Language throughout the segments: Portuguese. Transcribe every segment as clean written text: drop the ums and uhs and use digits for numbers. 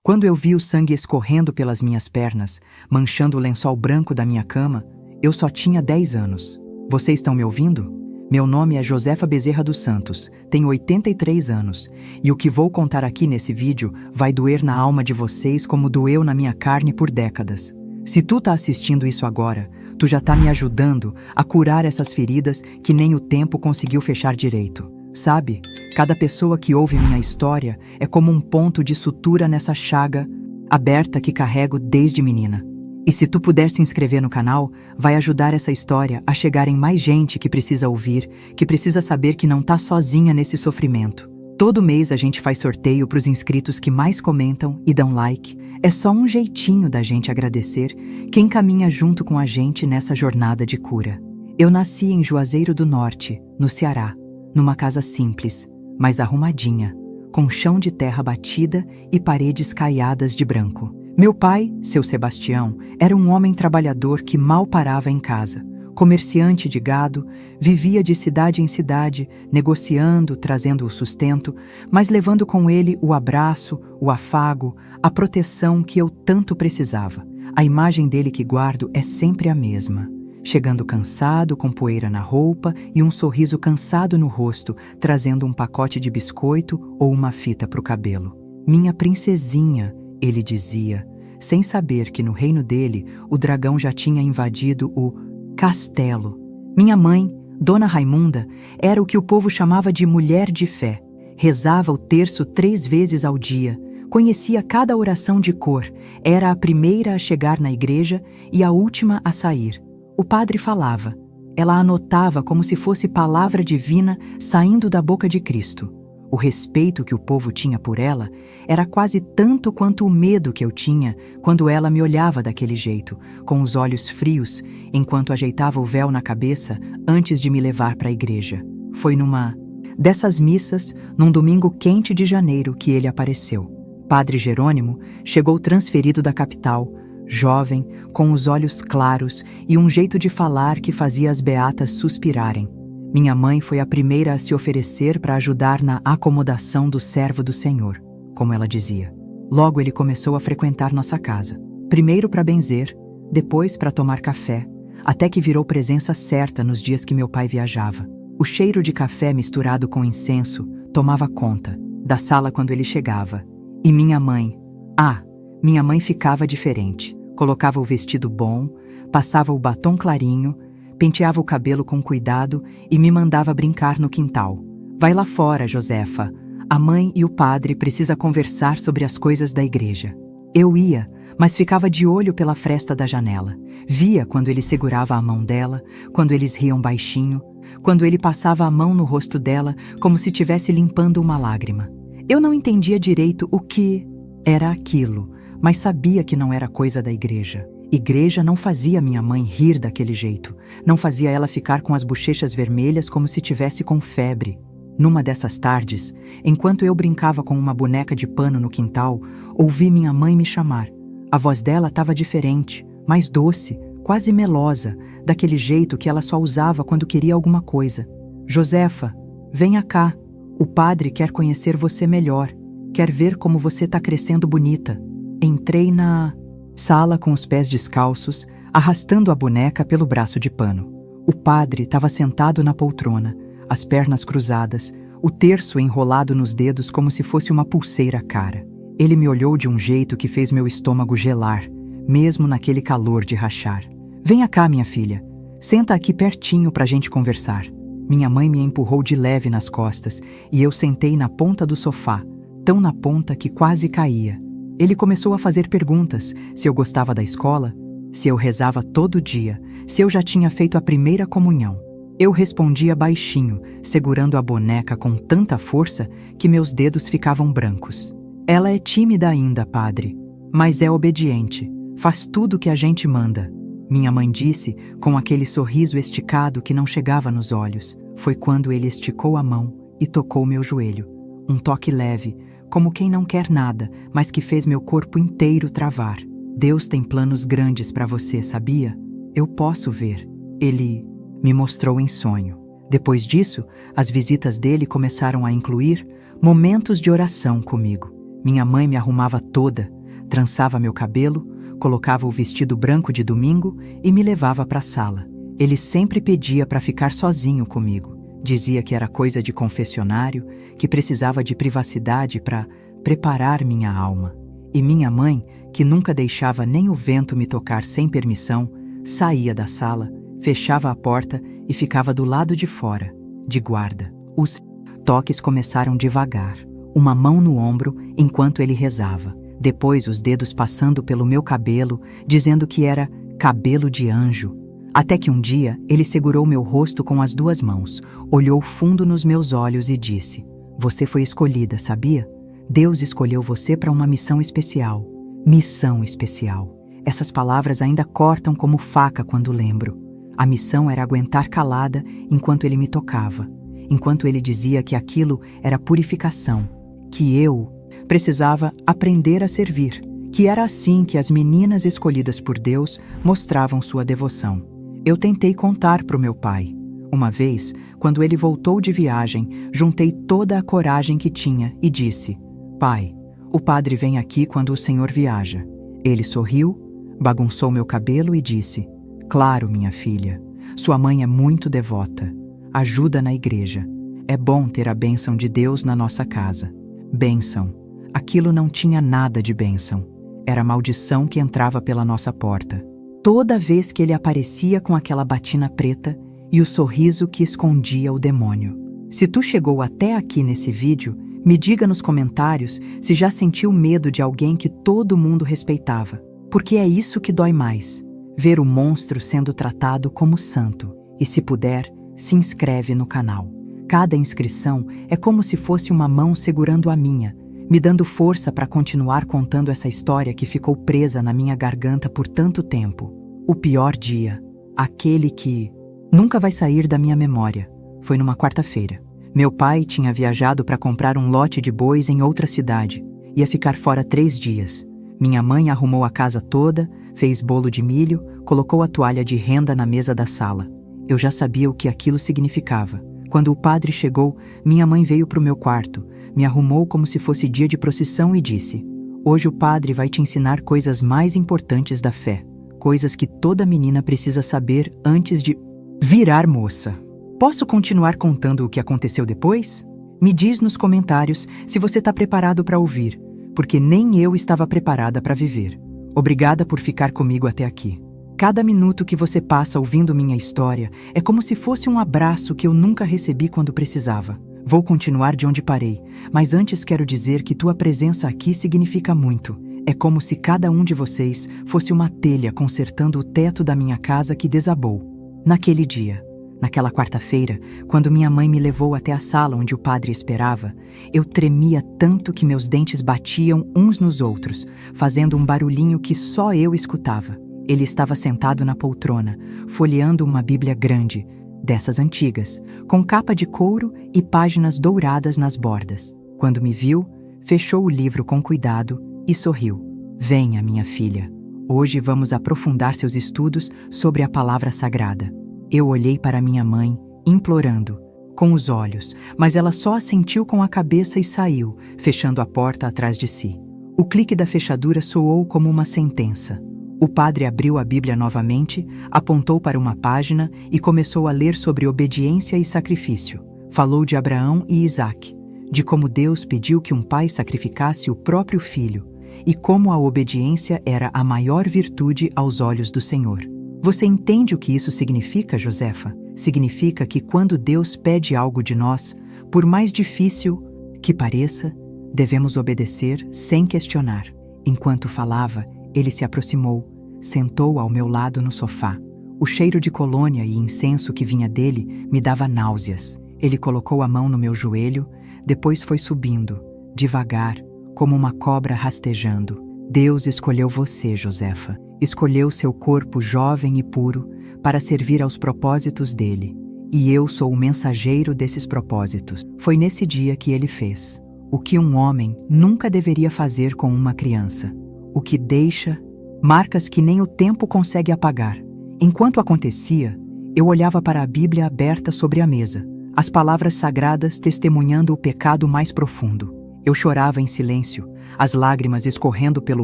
Quando eu vi o sangue escorrendo pelas minhas pernas, manchando o lençol branco da minha cama, eu só tinha 10 anos. Vocês estão me ouvindo? Meu nome é Josefa Bezerra dos Santos, tenho 83 anos, e o que vou contar aqui nesse vídeo vai doer na alma de vocês como doeu na minha carne por décadas. Se tu tá assistindo isso agora, tu já tá me ajudando a curar essas feridas que nem o tempo conseguiu fechar direito. Sabe, cada pessoa que ouve minha história é como um ponto de sutura nessa chaga aberta que carrego desde menina. E se tu puder se inscrever no canal, vai ajudar essa história a chegar em mais gente que precisa ouvir, que precisa saber que não tá sozinha nesse sofrimento. Todo mês a gente faz sorteio para os inscritos que mais comentam e dão like. É só um jeitinho da gente agradecer quem caminha junto com a gente nessa jornada de cura. Eu nasci em Juazeiro do Norte, no Ceará, numa casa simples, mas arrumadinha, com chão de terra batida e paredes caiadas de branco. Meu pai, seu Sebastião, era um homem trabalhador que mal parava em casa. Comerciante de gado, vivia de cidade em cidade, negociando, trazendo o sustento, mas levando com ele o abraço, o afago, a proteção que eu tanto precisava. A imagem dele que guardo é sempre a mesma. Chegando cansado, com poeira na roupa e um sorriso cansado no rosto, trazendo um pacote de biscoito ou uma fita para o cabelo. Minha princesinha, ele dizia, sem saber que no reino dele o dragão já tinha invadido o castelo. Minha mãe, Dona Raimunda, era o que o povo chamava de mulher de fé. Rezava o terço 3 vezes ao dia, conhecia cada oração de cor, era a primeira a chegar na igreja e a última a sair. O padre falava, ela anotava como se fosse palavra divina saindo da boca de Cristo. O respeito que o povo tinha por ela era quase tanto quanto o medo que eu tinha quando ela me olhava daquele jeito, com os olhos frios, enquanto ajeitava o véu na cabeça antes de me levar para a igreja. Foi numa dessas missas, num domingo quente de janeiro, que ele apareceu. Padre Jerônimo chegou transferido da capital, jovem, com os olhos claros e um jeito de falar que fazia as beatas suspirarem. Minha mãe foi a primeira a se oferecer para ajudar na acomodação do servo do Senhor, como ela dizia. Logo ele começou a frequentar nossa casa. Primeiro para benzer, depois para tomar café, até que virou presença certa nos dias que meu pai viajava. O cheiro de café misturado com incenso tomava conta da sala quando ele chegava. E minha mãe ficava diferente. Colocava o vestido bom, passava o batom clarinho, penteava o cabelo com cuidado e me mandava brincar no quintal. Vai lá fora, Josefa. A mãe e o padre precisam conversar sobre as coisas da igreja. Eu ia, mas ficava de olho pela fresta da janela. Via quando ele segurava a mão dela, quando eles riam baixinho, quando ele passava a mão no rosto dela como se estivesse limpando uma lágrima. Eu não entendia direito o que era aquilo, mas sabia que não era coisa da igreja. Igreja não fazia minha mãe rir daquele jeito, não fazia ela ficar com as bochechas vermelhas como se tivesse com febre. Numa dessas tardes, enquanto eu brincava com uma boneca de pano no quintal, ouvi minha mãe me chamar. A voz dela estava diferente, mais doce, quase melosa, daquele jeito que ela só usava quando queria alguma coisa. Josefa, venha cá. O padre quer conhecer você melhor, quer ver como você está crescendo bonita. Entrei na sala com os pés descalços, arrastando a boneca pelo braço de pano. O padre estava sentado na poltrona, as pernas cruzadas, o terço enrolado nos dedos como se fosse uma pulseira cara. Ele me olhou de um jeito que fez meu estômago gelar, mesmo naquele calor de rachar. Venha cá, minha filha. Senta aqui pertinho pra gente conversar. Minha mãe me empurrou de leve nas costas e eu sentei na ponta do sofá, tão na ponta que quase caía. Ele começou a fazer perguntas, se eu gostava da escola, se eu rezava todo dia, se eu já tinha feito a primeira comunhão. Eu respondia baixinho, segurando a boneca com tanta força que meus dedos ficavam brancos. Ela é tímida ainda, padre, mas é obediente, faz tudo que a gente manda. Minha mãe disse, com aquele sorriso esticado que não chegava nos olhos. Foi quando ele esticou a mão e tocou meu joelho. Um toque leve, como quem não quer nada, mas que fez meu corpo inteiro travar. Deus tem planos grandes para você, sabia? Eu posso ver. Ele me mostrou em sonho. Depois disso, as visitas dele começaram a incluir momentos de oração comigo. Minha mãe me arrumava toda, trançava meu cabelo, colocava o vestido branco de domingo e me levava para a sala. Ele sempre pedia para ficar sozinho comigo. Dizia que era coisa de confessionário, que precisava de privacidade para preparar minha alma. E minha mãe, que nunca deixava nem o vento me tocar sem permissão, saía da sala, fechava a porta e ficava do lado de fora, de guarda. Os toques começaram devagar, uma mão no ombro enquanto ele rezava. Depois os dedos passando pelo meu cabelo, dizendo que era cabelo de anjo. Até que um dia ele segurou meu rosto com as 2 mãos, olhou fundo nos meus olhos e disse: "Você foi escolhida, sabia? Deus escolheu você para uma missão especial." Missão especial. Essas palavras ainda cortam como faca quando lembro. A missão era aguentar calada enquanto ele me tocava, enquanto ele dizia que aquilo era purificação, que eu precisava aprender a servir, que era assim que as meninas escolhidas por Deus mostravam sua devoção. Eu tentei contar para o meu pai. Uma vez, quando ele voltou de viagem, juntei toda a coragem que tinha e disse: "Pai, o padre vem aqui quando o senhor viaja." Ele sorriu, bagunçou meu cabelo e disse: "Claro, minha filha, sua mãe é muito devota. Ajuda na igreja. É bom ter a bênção de Deus na nossa casa." Bênção. Aquilo não tinha nada de bênção. Era maldição que entrava pela nossa porta. Toda vez que ele aparecia com aquela batina preta e o sorriso que escondia o demônio. Se tu chegou até aqui nesse vídeo, me diga nos comentários se já sentiu medo de alguém que todo mundo respeitava. Porque é isso que dói mais, ver o monstro sendo tratado como santo. E se puder, se inscreve no canal. Cada inscrição é como se fosse uma mão segurando a minha, me dando força para continuar contando essa história que ficou presa na minha garganta por tanto tempo. O pior dia, aquele que nunca vai sair da minha memória, foi numa quarta-feira. Meu pai tinha viajado para comprar um lote de bois em outra cidade. Ia ficar fora 3 dias. Minha mãe arrumou a casa toda, fez bolo de milho, colocou a toalha de renda na mesa da sala. Eu já sabia o que aquilo significava. Quando o padre chegou, minha mãe veio para o meu quarto, me arrumou como se fosse dia de procissão e disse: "Hoje o padre vai te ensinar coisas mais importantes da fé, coisas que toda menina precisa saber antes de virar moça." Posso continuar contando o que aconteceu depois? Me diz nos comentários se você está preparado para ouvir, porque nem eu estava preparada para viver. Obrigada por ficar comigo até aqui. Cada minuto que você passa ouvindo minha história é como se fosse um abraço que eu nunca recebi quando precisava. Vou continuar de onde parei, mas antes quero dizer que tua presença aqui significa muito. É como se cada um de vocês fosse uma telha consertando o teto da minha casa que desabou. Naquele dia, naquela quarta-feira, quando minha mãe me levou até a sala onde o padre esperava, eu tremia tanto que meus dentes batiam uns nos outros, fazendo um barulhinho que só eu escutava. Ele estava sentado na poltrona, folheando uma Bíblia grande, dessas antigas, com capa de couro e páginas douradas nas bordas. Quando me viu, fechou o livro com cuidado e sorriu. "Venha, minha filha. Hoje vamos aprofundar seus estudos sobre a palavra sagrada." Eu olhei para minha mãe, implorando, com os olhos, mas ela só assentiu com a cabeça e saiu, fechando a porta atrás de si. O clique da fechadura soou como uma sentença. O padre abriu a Bíblia novamente, apontou para uma página e começou a ler sobre obediência e sacrifício. Falou de Abraão e Isaque, de como Deus pediu que um pai sacrificasse o próprio filho, e como a obediência era a maior virtude aos olhos do Senhor. Você entende o que isso significa, Josefa? Significa que quando Deus pede algo de nós, por mais difícil que pareça, devemos obedecer sem questionar. Enquanto falava, ele se aproximou, sentou ao meu lado no sofá. O cheiro de colônia e incenso que vinha dele me dava náuseas. Ele colocou a mão no meu joelho, depois foi subindo, devagar, como uma cobra rastejando. Deus escolheu você, Josefa. Escolheu seu corpo jovem e puro para servir aos propósitos dele. E eu sou o mensageiro desses propósitos. Foi nesse dia que ele fez o que um homem nunca deveria fazer com uma criança. O que deixa marcas que nem o tempo consegue apagar. Enquanto acontecia, eu olhava para a Bíblia aberta sobre a mesa, as palavras sagradas testemunhando o pecado mais profundo. Eu chorava em silêncio, as lágrimas escorrendo pelo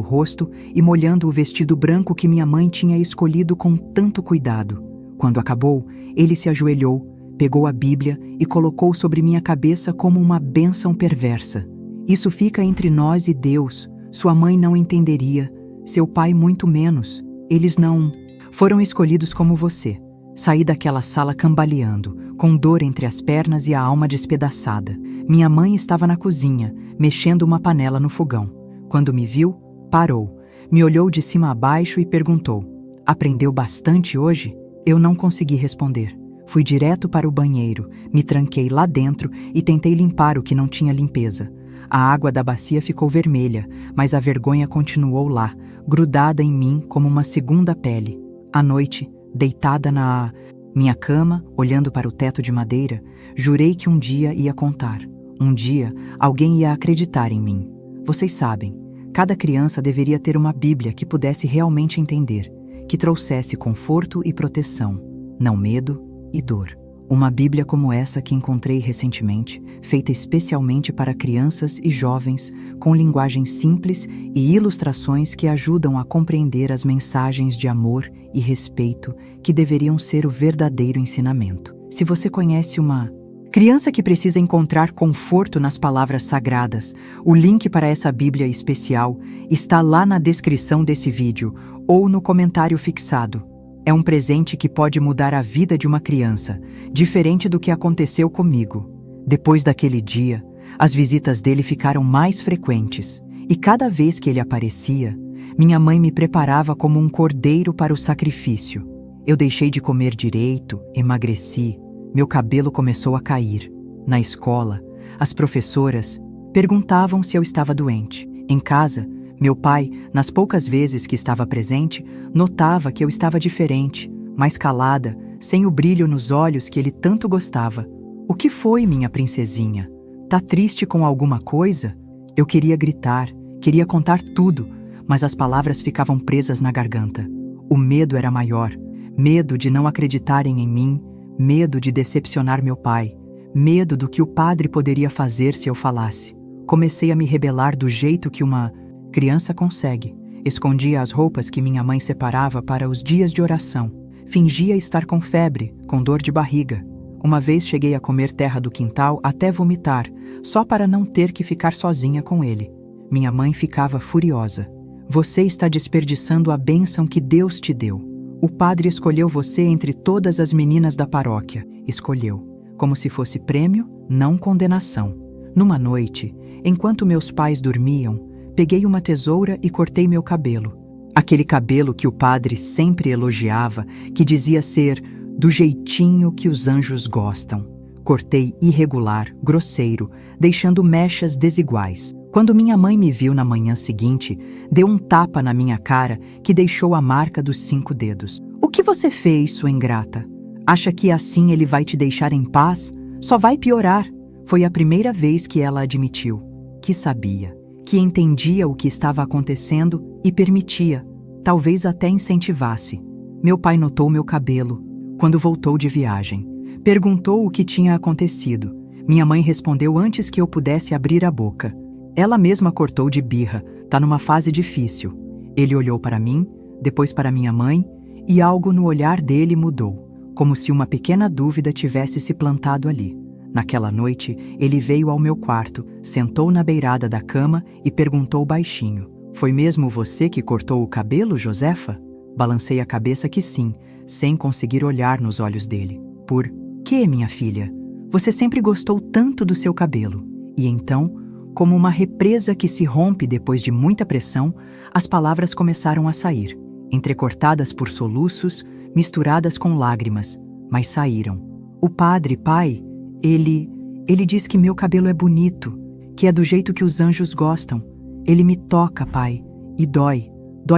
rosto e molhando o vestido branco que minha mãe tinha escolhido com tanto cuidado. Quando acabou, ele se ajoelhou, pegou a Bíblia e colocou sobre minha cabeça como uma bênção perversa. Isso fica entre nós e Deus. Sua mãe não entenderia, seu pai muito menos. Eles não foram escolhidos como você. Saí daquela sala cambaleando, com dor entre as pernas e a alma despedaçada. Minha mãe estava na cozinha, mexendo uma panela no fogão. Quando me viu, parou, me olhou de cima a baixo e perguntou: "Aprendeu bastante hoje?" Eu não consegui responder. Fui direto para o banheiro, me tranquei lá dentro e tentei limpar o que não tinha limpeza. A água da bacia ficou vermelha, mas a vergonha continuou lá, grudada em mim como uma segunda pele. À noite, deitada na minha cama, olhando para o teto de madeira, jurei que um dia ia contar. Um dia, alguém ia acreditar em mim. Vocês sabem, cada criança deveria ter uma Bíblia que pudesse realmente entender, que trouxesse conforto e proteção, não medo e dor. Uma Bíblia como essa que encontrei recentemente, feita especialmente para crianças e jovens, com linguagem simples e ilustrações que ajudam a compreender as mensagens de amor e respeito que deveriam ser o verdadeiro ensinamento. Se você conhece uma criança que precisa encontrar conforto nas palavras sagradas, o link para essa Bíblia especial está lá na descrição desse vídeo ou no comentário fixado. É um presente que pode mudar a vida de uma criança, diferente do que aconteceu comigo. Depois daquele dia, as visitas dele ficaram mais frequentes, e cada vez que ele aparecia, minha mãe me preparava como um cordeiro para o sacrifício. Eu deixei de comer direito, emagreci, meu cabelo começou a cair. Na escola, as professoras perguntavam se eu estava doente. Em casa, meu pai, nas poucas vezes que estava presente, notava que eu estava diferente, mais calada, sem o brilho nos olhos que ele tanto gostava. "O que foi, minha princesinha? Tá triste com alguma coisa?" Eu queria gritar, queria contar tudo, mas as palavras ficavam presas na garganta. O medo era maior, medo de não acreditarem em mim, medo de decepcionar meu pai, medo do que o padre poderia fazer se eu falasse. Comecei a me rebelar do jeito que uma criança consegue. Escondia as roupas que minha mãe separava para os dias de oração. Fingia estar com febre, com dor de barriga. Uma vez cheguei a comer terra do quintal até vomitar, só para não ter que ficar sozinha com ele. Minha mãe ficava furiosa. "Você está desperdiçando a bênção que Deus te deu. O padre escolheu você entre todas as meninas da paróquia." Escolheu, como se fosse prêmio, não condenação. Numa noite, enquanto meus pais dormiam, peguei uma tesoura e cortei meu cabelo. Aquele cabelo que o padre sempre elogiava, que dizia ser do jeitinho que os anjos gostam. Cortei irregular, grosseiro, deixando mechas desiguais. Quando minha mãe me viu na manhã seguinte, deu um tapa na minha cara que deixou a marca dos 5 dedos. "O que você fez, sua ingrata? Acha que assim ele vai te deixar em paz? Só vai piorar." Foi a primeira vez que ela admitiu que sabia, que entendia o que estava acontecendo e permitia, talvez até incentivasse. Meu pai notou meu cabelo quando voltou de viagem. Perguntou o que tinha acontecido. Minha mãe respondeu antes que eu pudesse abrir a boca. Ela mesma cortou de birra, tá numa fase difícil. Ele olhou para mim, depois para minha mãe, e algo no olhar dele mudou, como se uma pequena dúvida tivesse se plantado ali. Naquela noite, ele veio ao meu quarto, sentou na beirada da cama e perguntou baixinho: "Foi mesmo você que cortou o cabelo, Josefa?" Balancei a cabeça que sim, sem conseguir olhar nos olhos dele. "Por que, minha filha? Você sempre gostou tanto do seu cabelo." E então, como uma represa que se rompe depois de muita pressão, as palavras começaram a sair, entrecortadas por soluços, misturadas com lágrimas, mas saíram. "O padre, pai, Ele diz que meu cabelo é bonito, que é do jeito que os anjos gostam. Ele me toca, pai, e dói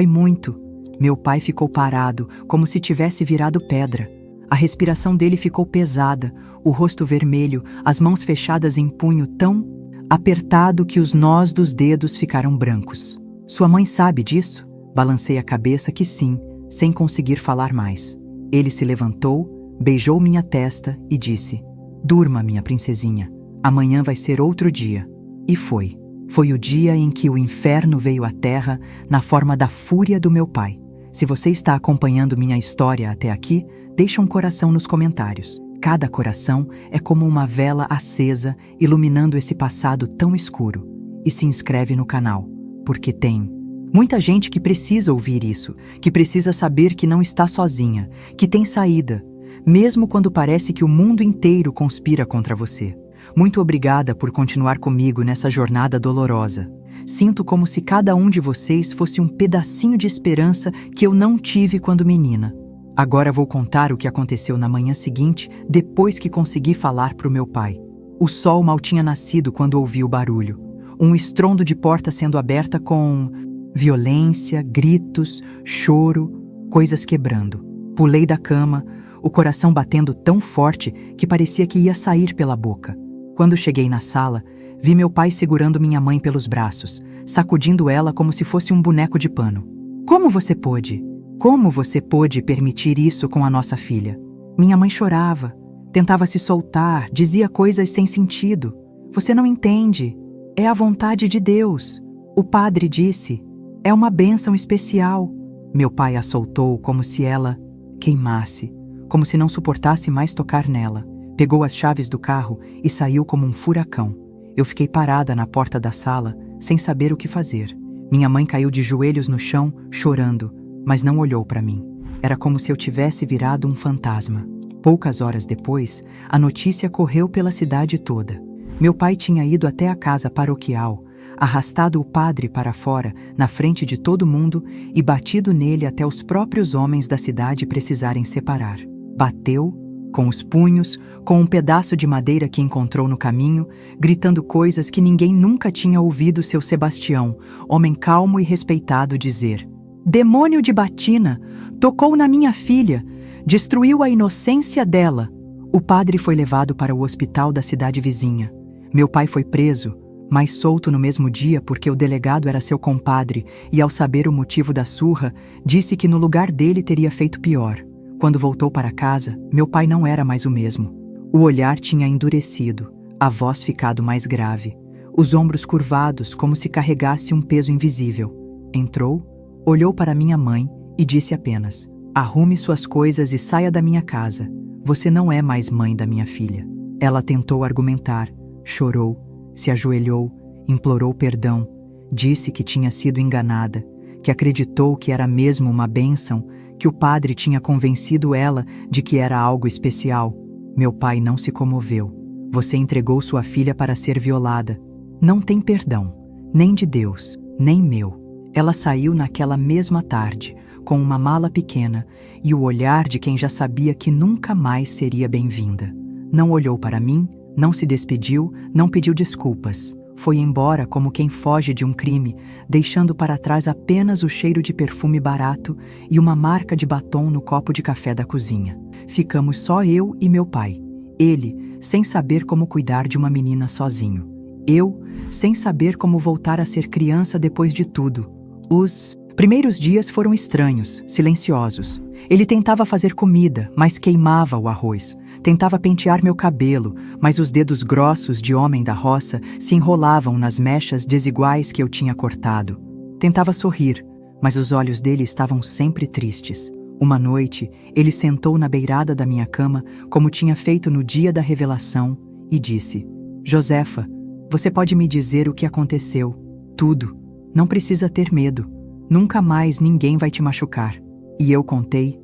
muito." Meu pai ficou parado, como se tivesse virado pedra. A respiração dele ficou pesada, o rosto vermelho, as mãos fechadas em punho tão apertado que os nós dos dedos ficaram brancos. "Sua mãe sabe disso?" Balancei a cabeça que sim, sem conseguir falar mais. Ele se levantou, beijou minha testa e disse: "Durma, minha princesinha. Amanhã vai ser outro dia." E foi. Foi o dia em que o inferno veio à terra na forma da fúria do meu pai. Se você está acompanhando minha história até aqui, deixa um coração nos comentários. Cada coração é como uma vela acesa iluminando esse passado tão escuro. E se inscreve no canal, porque tem muita gente que precisa ouvir isso, que precisa saber que não está sozinha, que tem saída, mesmo quando parece que o mundo inteiro conspira contra você. Muito obrigada por continuar comigo nessa jornada dolorosa. Sinto como se cada um de vocês fosse um pedacinho de esperança que eu não tive quando menina. Agora vou contar o que aconteceu na manhã seguinte, depois que consegui falar para o meu pai. O sol mal tinha nascido quando ouvi o barulho. Um estrondo de porta sendo aberta com violência, gritos, choro, coisas quebrando. Pulei da cama, o coração batendo tão forte que parecia que ia sair pela boca. Quando cheguei na sala, vi meu pai segurando minha mãe pelos braços, sacudindo ela como se fosse um boneco de pano. Como você pôde? Como você pôde permitir isso com a nossa filha? Minha mãe chorava, tentava se soltar, dizia coisas sem sentido. Você não entende. É a vontade de Deus. O padre disse. É uma bênção especial. Meu pai a soltou como se ela queimasse, como se não suportasse mais tocar nela. Pegou as chaves do carro e saiu como um furacão. Eu fiquei parada na porta da sala, sem saber o que fazer. Minha mãe caiu de joelhos no chão, chorando, mas não olhou para mim. Era como se eu tivesse virado um fantasma. Poucas horas depois, a notícia correu pela cidade toda. Meu pai tinha ido até a casa paroquial, arrastado o padre para fora, na frente de todo mundo, e batido nele até os próprios homens da cidade precisarem separar. Bateu, com os punhos, com um pedaço de madeira que encontrou no caminho, gritando coisas que ninguém nunca tinha ouvido seu Sebastião, homem calmo e respeitado, dizer: demônio de batina, tocou na minha filha, destruiu a inocência dela. O padre foi levado para o hospital da cidade vizinha. Meu pai foi preso, mas solto no mesmo dia porque o delegado era seu compadre e, ao saber o motivo da surra, disse que no lugar dele teria feito pior. Quando voltou para casa, meu pai não era mais o mesmo. O olhar tinha endurecido, a voz ficado mais grave, os ombros curvados como se carregasse um peso invisível. Entrou, olhou para minha mãe e disse apenas: arrume suas coisas e saia da minha casa. Você não é mais mãe da minha filha. Ela tentou argumentar, chorou, se ajoelhou, implorou perdão, disse que tinha sido enganada, que acreditou que era mesmo uma bênção, que o padre tinha convencido ela de que era algo especial. Meu pai não se comoveu. Você entregou sua filha para ser violada. Não tem perdão, nem de Deus, nem meu. Ela saiu naquela mesma tarde, com uma mala pequena e o olhar de quem já sabia que nunca mais seria bem-vinda. Não olhou para mim, não se despediu, não pediu desculpas. Foi embora como quem foge de um crime, deixando para trás apenas o cheiro de perfume barato e uma marca de batom no copo de café da cozinha. Ficamos só eu e meu pai. Ele, sem saber como cuidar de uma menina sozinho. Eu, sem saber como voltar a ser criança depois de tudo. Os primeiros dias foram estranhos, silenciosos. Ele tentava fazer comida, mas queimava o arroz. Tentava pentear meu cabelo, mas os dedos grossos de homem da roça se enrolavam nas mechas desiguais que eu tinha cortado. Tentava sorrir, mas os olhos dele estavam sempre tristes. Uma noite, ele sentou na beirada da minha cama, como tinha feito no dia da revelação, e disse: Josefa, você pode me dizer o que aconteceu? Tudo. Não precisa ter medo. Nunca mais ninguém vai te machucar. E eu contei,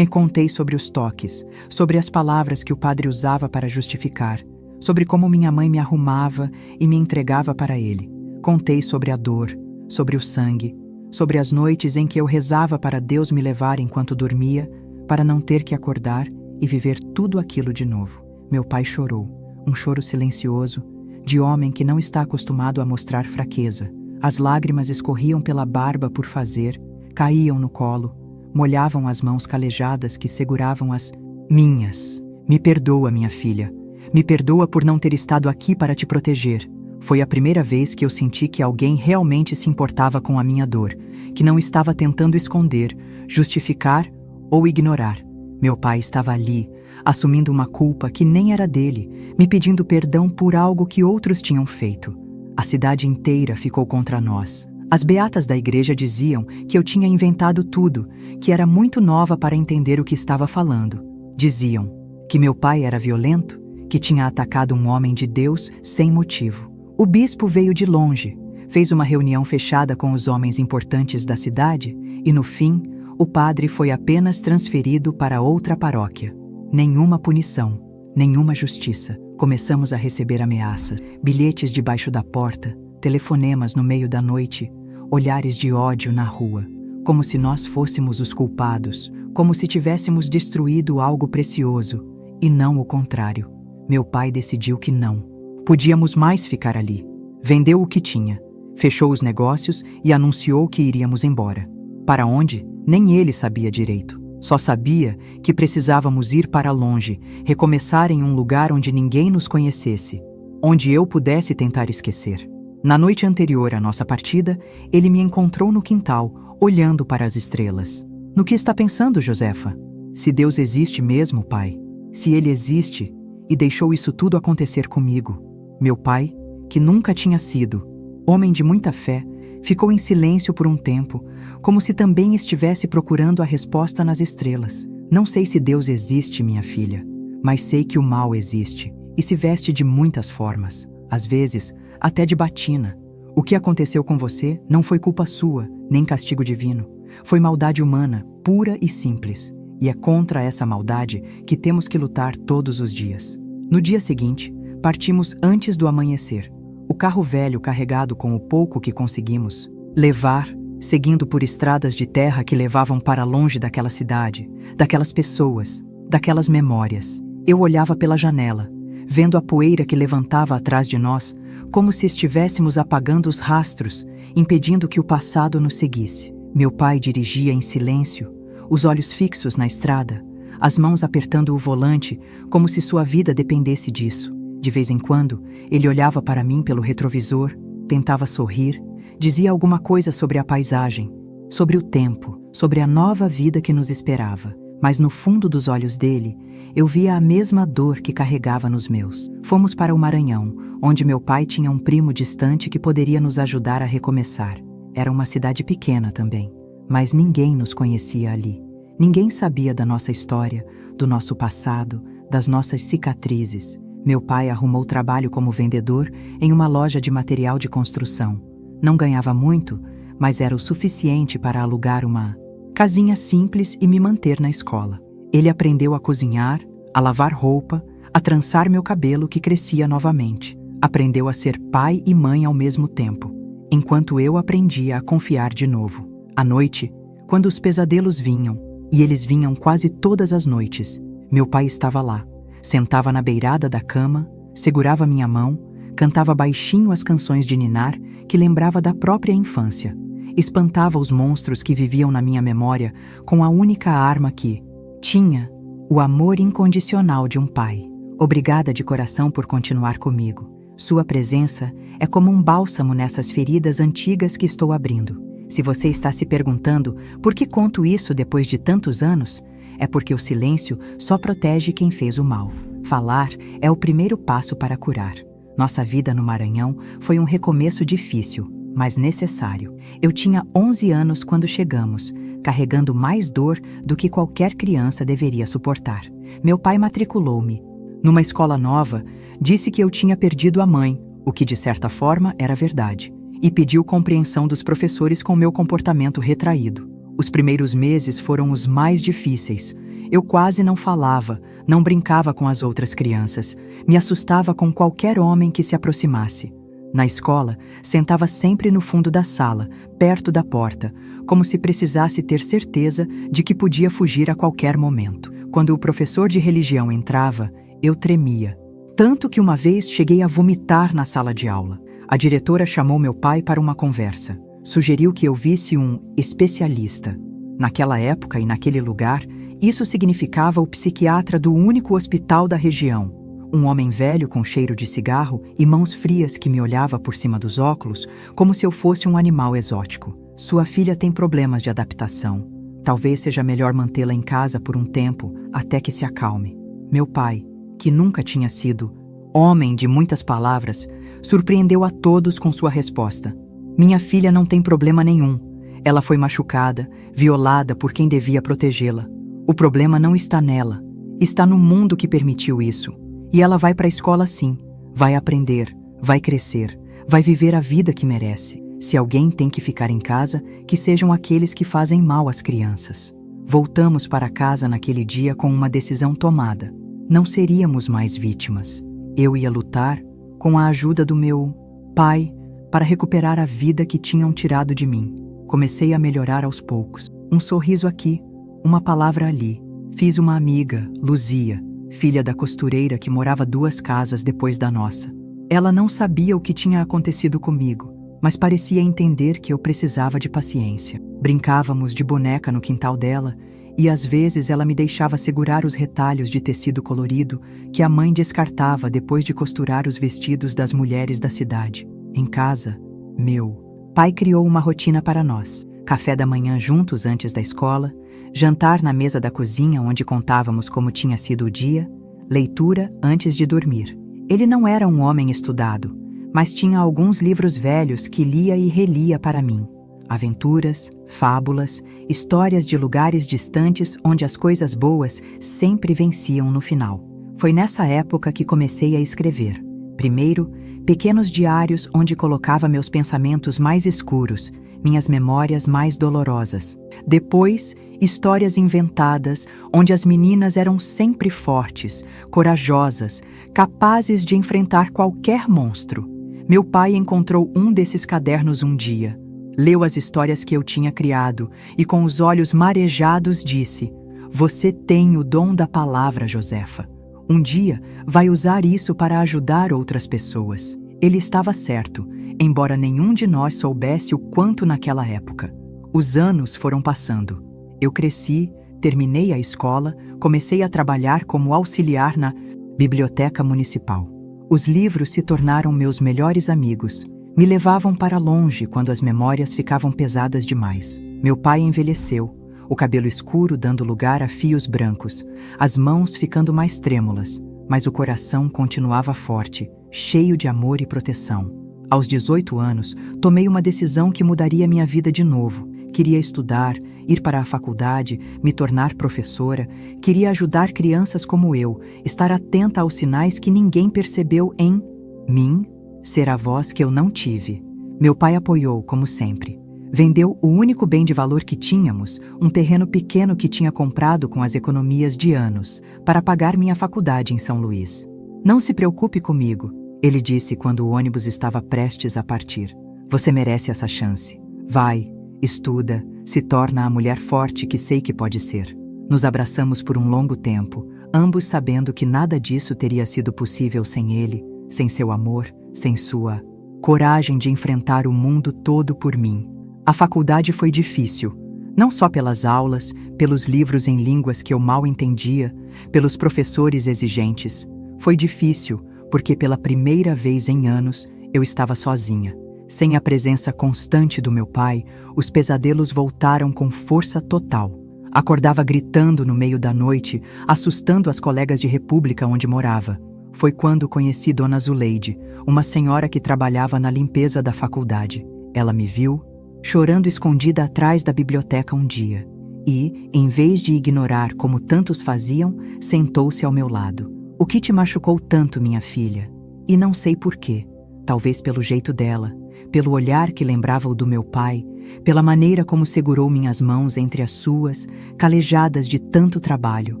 contei sobre os toques, sobre as palavras que o padre usava para justificar, sobre como minha mãe me arrumava e me entregava para ele. Contei sobre a dor, sobre o sangue, sobre as noites em que eu rezava para Deus me levar enquanto dormia, para não ter que acordar e viver tudo aquilo de novo. Meu pai chorou, um choro silencioso, de homem que não está acostumado a mostrar fraqueza. As lágrimas escorriam pela barba por fazer, caíam no colo, molhavam as mãos calejadas que seguravam as minhas. Me perdoa, minha filha. Me perdoa por não ter estado aqui para te proteger. Foi a primeira vez que eu senti que alguém realmente se importava com a minha dor, que não estava tentando esconder, justificar ou ignorar. Meu pai estava ali, assumindo uma culpa que nem era dele, me pedindo perdão por algo que outros tinham feito. A cidade inteira ficou contra nós. As beatas da igreja diziam que eu tinha inventado tudo, que era muito nova para entender o que estava falando. Diziam que meu pai era violento, que tinha atacado um homem de Deus sem motivo. O bispo veio de longe, fez uma reunião fechada com os homens importantes da cidade e, no fim, o padre foi apenas transferido para outra paróquia. Nenhuma punição, nenhuma justiça. Começamos a receber ameaças, bilhetes debaixo da porta, telefonemas no meio da noite, olhares de ódio na rua, como se nós fôssemos os culpados, como se tivéssemos destruído algo precioso, e não o contrário. Meu pai decidiu que não. Podíamos mais ficar ali. Vendeu o que tinha, fechou os negócios e anunciou que iríamos embora. Para onde? Nem ele sabia direito. Só sabia que precisávamos ir para longe, recomeçar em um lugar onde ninguém nos conhecesse, onde eu pudesse tentar esquecer. Na noite anterior à nossa partida, ele me encontrou no quintal, olhando para as estrelas. No que está pensando, Josefa? Se Deus existe mesmo, pai? Se ele existe e deixou isso tudo acontecer comigo? Meu pai, que nunca tinha sido homem de muita fé, ficou em silêncio por um tempo, como se também estivesse procurando a resposta nas estrelas. Não sei se Deus existe, minha filha, mas sei que o mal existe e se veste de muitas formas, às vezes até de batina. O que aconteceu com você não foi culpa sua, nem castigo divino. Foi maldade humana, pura e simples. E é contra essa maldade que temos que lutar todos os dias. No dia seguinte, partimos antes do amanhecer. O carro velho carregado com o pouco que conseguimos levar, seguindo por estradas de terra que levavam para longe daquela cidade, daquelas pessoas, daquelas memórias. Eu olhava pela janela, vendo a poeira que levantava atrás de nós, como se estivéssemos apagando os rastros, impedindo que o passado nos seguisse. Meu pai dirigia em silêncio, os olhos fixos na estrada, as mãos apertando o volante, como se sua vida dependesse disso. De vez em quando, ele olhava para mim pelo retrovisor, tentava sorrir, dizia alguma coisa sobre a paisagem, sobre o tempo, sobre a nova vida que nos esperava. Mas no fundo dos olhos dele, eu via a mesma dor que carregava nos meus. Fomos para o Maranhão, onde meu pai tinha um primo distante que poderia nos ajudar a recomeçar. Era uma cidade pequena também, mas ninguém nos conhecia ali. Ninguém sabia da nossa história, do nosso passado, das nossas cicatrizes. Meu pai arrumou trabalho como vendedor em uma loja de material de construção. Não ganhava muito, mas era o suficiente para alugar uma casinha simples e me manter na escola. Ele aprendeu a cozinhar, a lavar roupa, a trançar meu cabelo que crescia novamente. Aprendeu a ser pai e mãe ao mesmo tempo, enquanto eu aprendia a confiar de novo. À noite, quando os pesadelos vinham, e eles vinham quase todas as noites, meu pai estava lá. Sentava na beirada da cama, segurava minha mão, cantava baixinho as canções de ninar que lembrava da própria infância. Espantava os monstros que viviam na minha memória com a única arma que tinha, o amor incondicional de um pai. Obrigada de coração por continuar comigo. Sua presença é como um bálsamo nessas feridas antigas que estou abrindo. Se você está se perguntando por que conto isso depois de tantos anos, é porque o silêncio só protege quem fez o mal. Falar é o primeiro passo para curar. Nossa vida no Maranhão foi um recomeço difícil, mas necessário. Eu tinha 11 anos quando chegamos, carregando mais dor do que qualquer criança deveria suportar. Meu pai matriculou-me numa escola nova, disse que eu tinha perdido a mãe, o que de certa forma era verdade, e pediu compreensão dos professores com meu comportamento retraído. Os primeiros meses foram os mais difíceis. Eu quase não falava, não brincava com as outras crianças, me assustava com qualquer homem que se aproximasse. Na escola, sentava sempre no fundo da sala, perto da porta, como se precisasse ter certeza de que podia fugir a qualquer momento. Quando o professor de religião entrava, eu tremia. Tanto que uma vez cheguei a vomitar na sala de aula. A diretora chamou meu pai para uma conversa. Sugeriu que eu visse um especialista. Naquela época e naquele lugar, isso significava o psiquiatra do único hospital da região. Um homem velho com cheiro de cigarro e mãos frias que me olhava por cima dos óculos, como se eu fosse um animal exótico. Sua filha tem problemas de adaptação. Talvez seja melhor mantê-la em casa por um tempo, até que se acalme. Meu pai, que nunca tinha sido homem de muitas palavras, surpreendeu a todos com sua resposta. Minha filha não tem problema nenhum. Ela foi machucada, violada por quem devia protegê-la. O problema não está nela. Está no mundo que permitiu isso. E ela vai para a escola sim. Vai aprender, vai crescer, vai viver a vida que merece. Se alguém tem que ficar em casa, que sejam aqueles que fazem mal às crianças. Voltamos para casa naquele dia com uma decisão tomada. Não seríamos mais vítimas. Eu ia lutar, com a ajuda do meu pai, para recuperar a vida que tinham tirado de mim. Comecei a melhorar aos poucos. Um sorriso aqui, uma palavra ali. Fiz uma amiga, Luzia, filha da costureira que morava 2 casas depois da nossa. Ela não sabia o que tinha acontecido comigo, mas parecia entender que eu precisava de paciência. Brincávamos de boneca no quintal dela e às vezes ela me deixava segurar os retalhos de tecido colorido que a mãe descartava depois de costurar os vestidos das mulheres da cidade. Em casa, meu pai criou uma rotina para nós. Café da manhã juntos antes da escola, jantar na mesa da cozinha onde contávamos como tinha sido o dia, leitura antes de dormir. Ele não era um homem estudado, mas tinha alguns livros velhos que lia e relia para mim. Aventuras, fábulas, histórias de lugares distantes onde as coisas boas sempre venciam no final. Foi nessa época que comecei a escrever. Primeiro, pequenos diários onde colocava meus pensamentos mais escuros, minhas memórias mais dolorosas. Depois, histórias inventadas, onde as meninas eram sempre fortes, corajosas, capazes de enfrentar qualquer monstro. Meu pai encontrou um desses cadernos um dia, leu as histórias que eu tinha criado e com os olhos marejados disse: "Você tem o dom da palavra, Josefa. Um dia vai usar isso para ajudar outras pessoas." Ele estava certo, embora nenhum de nós soubesse o quanto naquela época. Os anos foram passando. Eu cresci, terminei a escola, comecei a trabalhar como auxiliar na biblioteca municipal. Os livros se tornaram meus melhores amigos. Me levavam para longe quando as memórias ficavam pesadas demais. Meu pai envelheceu, o cabelo escuro dando lugar a fios brancos, as mãos ficando mais trêmulas, mas o coração continuava forte, cheio de amor e proteção. Aos 18 anos, tomei uma decisão que mudaria minha vida de novo. Queria estudar, ir para a faculdade, me tornar professora, queria ajudar crianças como eu, estar atenta aos sinais que ninguém percebeu em mim, ser a voz que eu não tive. Meu pai apoiou, como sempre. Vendeu o único bem de valor que tínhamos, um terreno pequeno que tinha comprado com as economias de anos, para pagar minha faculdade em São Luís. "Não se preocupe comigo", ele disse quando o ônibus estava prestes a partir. "Você merece essa chance. Vai, estuda, se torna a mulher forte que sei que pode ser." Nos abraçamos por um longo tempo, ambos sabendo que nada disso teria sido possível sem ele, sem seu amor, sem sua coragem de enfrentar o mundo todo por mim. A faculdade foi difícil, não só pelas aulas, pelos livros em línguas que eu mal entendia, pelos professores exigentes. Foi difícil porque pela primeira vez em anos eu estava sozinha. Sem a presença constante do meu pai, os pesadelos voltaram com força total. Acordava gritando no meio da noite, assustando as colegas de república onde morava. Foi quando conheci Dona Zuleide, uma senhora que trabalhava na limpeza da faculdade. Ela me viu, chorando escondida atrás da biblioteca um dia, e, em vez de ignorar como tantos faziam, sentou-se ao meu lado. "O que te machucou tanto, minha filha?" E não sei por quê. Talvez pelo jeito dela, pelo olhar que lembrava o do meu pai, pela maneira como segurou minhas mãos entre as suas, calejadas de tanto trabalho.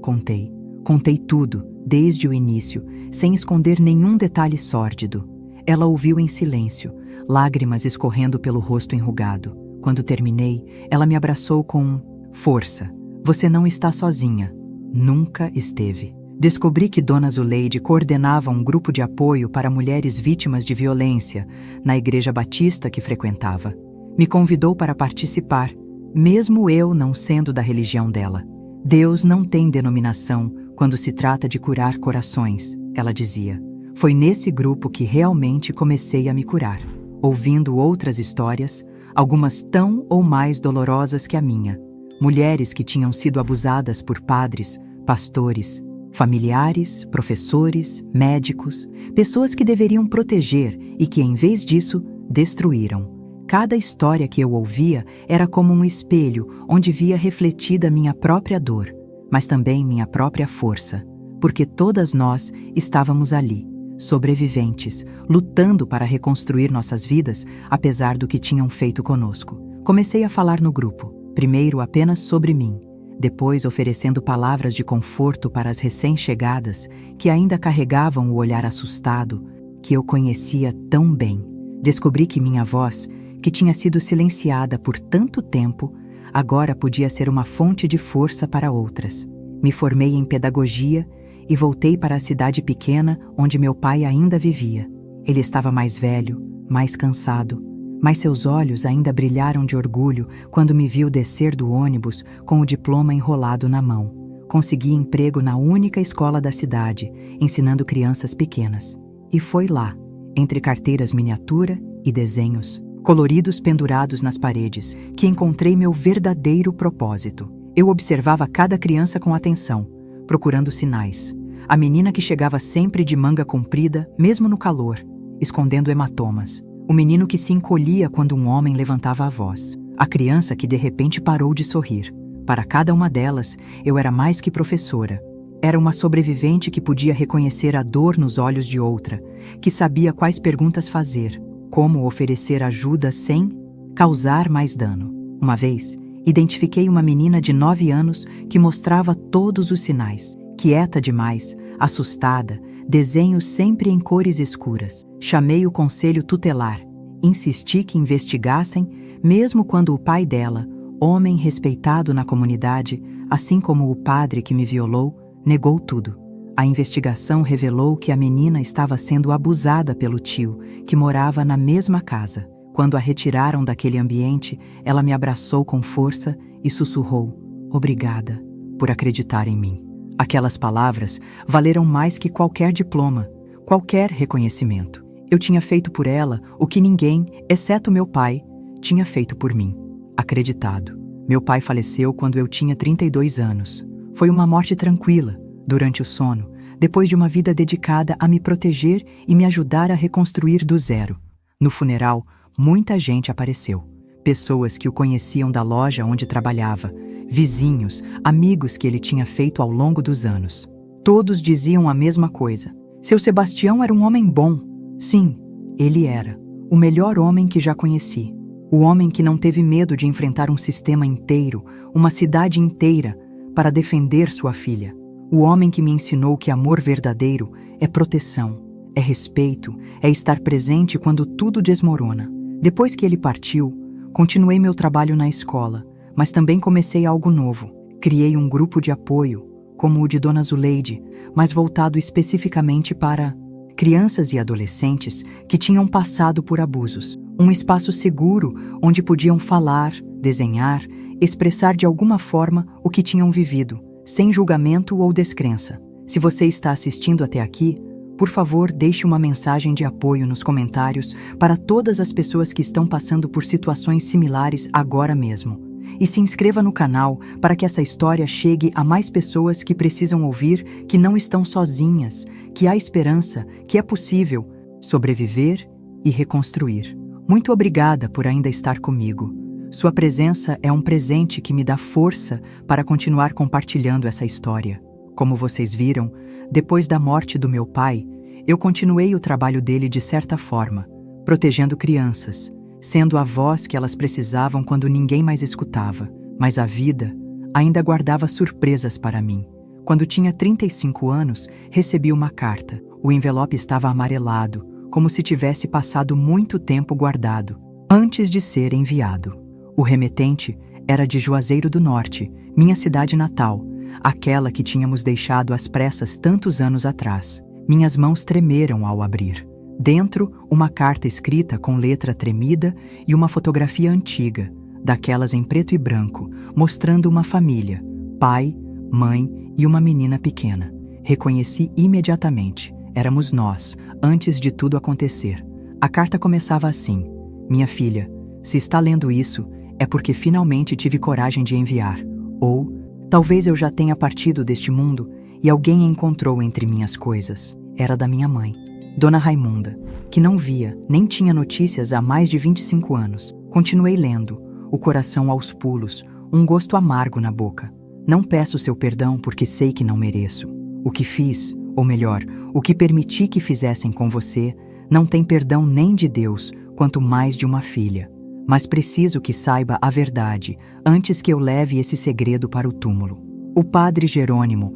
Contei tudo, desde o início, sem esconder nenhum detalhe sórdido. Ela ouviu em silêncio, lágrimas escorrendo pelo rosto enrugado. Quando terminei, ela me abraçou com força. "Você não está sozinha. Nunca esteve." Descobri que Dona Zuleide coordenava um grupo de apoio para mulheres vítimas de violência na igreja batista que frequentava. Me convidou para participar, mesmo eu não sendo da religião dela. "Deus não tem denominação quando se trata de curar corações", ela dizia. Foi nesse grupo que realmente comecei a me curar, ouvindo outras histórias, algumas tão ou mais dolorosas que a minha. Mulheres que tinham sido abusadas por padres, pastores, Familiares, professores, médicos, pessoas que deveriam proteger e que, em vez disso, destruíram. Cada história que eu ouvia era como um espelho onde via refletida minha própria dor, mas também minha própria força, porque todas nós estávamos ali, sobreviventes, lutando para reconstruir nossas vidas, apesar do que tinham feito conosco. Comecei a falar no grupo, primeiro apenas sobre mim, depois oferecendo palavras de conforto para as recém-chegadas que ainda carregavam o olhar assustado que eu conhecia tão bem. Descobri que minha voz, que tinha sido silenciada por tanto tempo, agora podia ser uma fonte de força para outras. Me formei em pedagogia e voltei para a cidade pequena onde meu pai ainda vivia. Ele estava mais velho, mais cansado, mas seus olhos ainda brilharam de orgulho quando me viu descer do ônibus com o diploma enrolado na mão. Consegui emprego na única escola da cidade, ensinando crianças pequenas. E foi lá, entre carteiras miniatura e desenhos coloridos pendurados nas paredes, que encontrei meu verdadeiro propósito. Eu observava cada criança com atenção, procurando sinais. A menina que chegava sempre de manga comprida, mesmo no calor, escondendo hematomas. O menino que se encolhia quando um homem levantava a voz. A criança que de repente parou de sorrir. Para cada uma delas, eu era mais que professora. Era uma sobrevivente que podia reconhecer a dor nos olhos de outra, que sabia quais perguntas fazer, como oferecer ajuda sem causar mais dano. Uma vez, identifiquei uma menina de 9 anos que mostrava todos os sinais. Quieta demais, assustada, desenhos sempre em cores escuras. Chamei o conselho tutelar. Insisti que investigassem, mesmo quando o pai dela, homem respeitado na comunidade, assim como o padre que me violou, negou tudo. A investigação revelou que a menina estava sendo abusada pelo tio, que morava na mesma casa. Quando a retiraram daquele ambiente, ela me abraçou com força e sussurrou: "Obrigada por acreditar em mim." Aquelas palavras valeram mais que qualquer diploma, qualquer reconhecimento. Eu tinha feito por ela o que ninguém, exceto meu pai, tinha feito por mim. Acreditado. Meu pai faleceu quando eu tinha 32 anos. Foi uma morte tranquila, durante o sono, depois de uma vida dedicada a me proteger e me ajudar a reconstruir do zero. No funeral, muita gente apareceu. Pessoas que o conheciam da loja onde trabalhava, vizinhos, amigos que ele tinha feito ao longo dos anos. Todos diziam a mesma coisa. Seu Sebastião era um homem bom. Sim, ele era. O melhor homem que já conheci. O homem que não teve medo de enfrentar um sistema inteiro, uma cidade inteira, para defender sua filha. O homem que me ensinou que amor verdadeiro é proteção, é respeito, é estar presente quando tudo desmorona. Depois que ele partiu, continuei meu trabalho na escola, mas também comecei algo novo. Criei um grupo de apoio, como o de Dona Zuleide, mas voltado especificamente para crianças e adolescentes que tinham passado por abusos. Um espaço seguro onde podiam falar, desenhar, expressar de alguma forma o que tinham vivido, sem julgamento ou descrença. Se você está assistindo até aqui, por favor, deixe uma mensagem de apoio nos comentários para todas as pessoas que estão passando por situações similares agora mesmo. E se inscreva no canal para que essa história chegue a mais pessoas que precisam ouvir que não estão sozinhas, que há esperança, que é possível sobreviver e reconstruir. Muito obrigada por ainda estar comigo. Sua presença é um presente que me dá força para continuar compartilhando essa história. Como vocês viram, depois da morte do meu pai, eu continuei o trabalho dele de certa forma, protegendo crianças, sendo a voz que elas precisavam quando ninguém mais escutava. Mas a vida ainda guardava surpresas para mim. Quando tinha 35 anos, recebi uma carta. O envelope estava amarelado, como se tivesse passado muito tempo guardado, antes de ser enviado. O remetente era de Juazeiro do Norte, minha cidade natal, aquela que tínhamos deixado às pressas tantos anos atrás. Minhas mãos tremeram ao abrir. Dentro, uma carta escrita com letra tremida e uma fotografia antiga, daquelas em preto e branco, mostrando uma família, pai, mãe e uma menina pequena. Reconheci imediatamente. Éramos nós, antes de tudo acontecer. A carta começava assim: "Minha filha, se está lendo isso, é porque finalmente tive coragem de enviar. Ou, talvez eu já tenha partido deste mundo e alguém a encontrou entre minhas coisas. Era da minha mãe, Dona Raimunda, que não via nem tinha notícias há mais de 25 anos. Continuei lendo, o coração aos pulos, um gosto amargo na boca. Não peço seu perdão porque sei que não mereço. O que fiz, ou melhor, o que permiti que fizessem com você, não tem perdão nem de Deus, quanto mais de uma filha. Mas preciso que saiba a verdade, antes que eu leve esse segredo para o túmulo. O padre Jerônimo,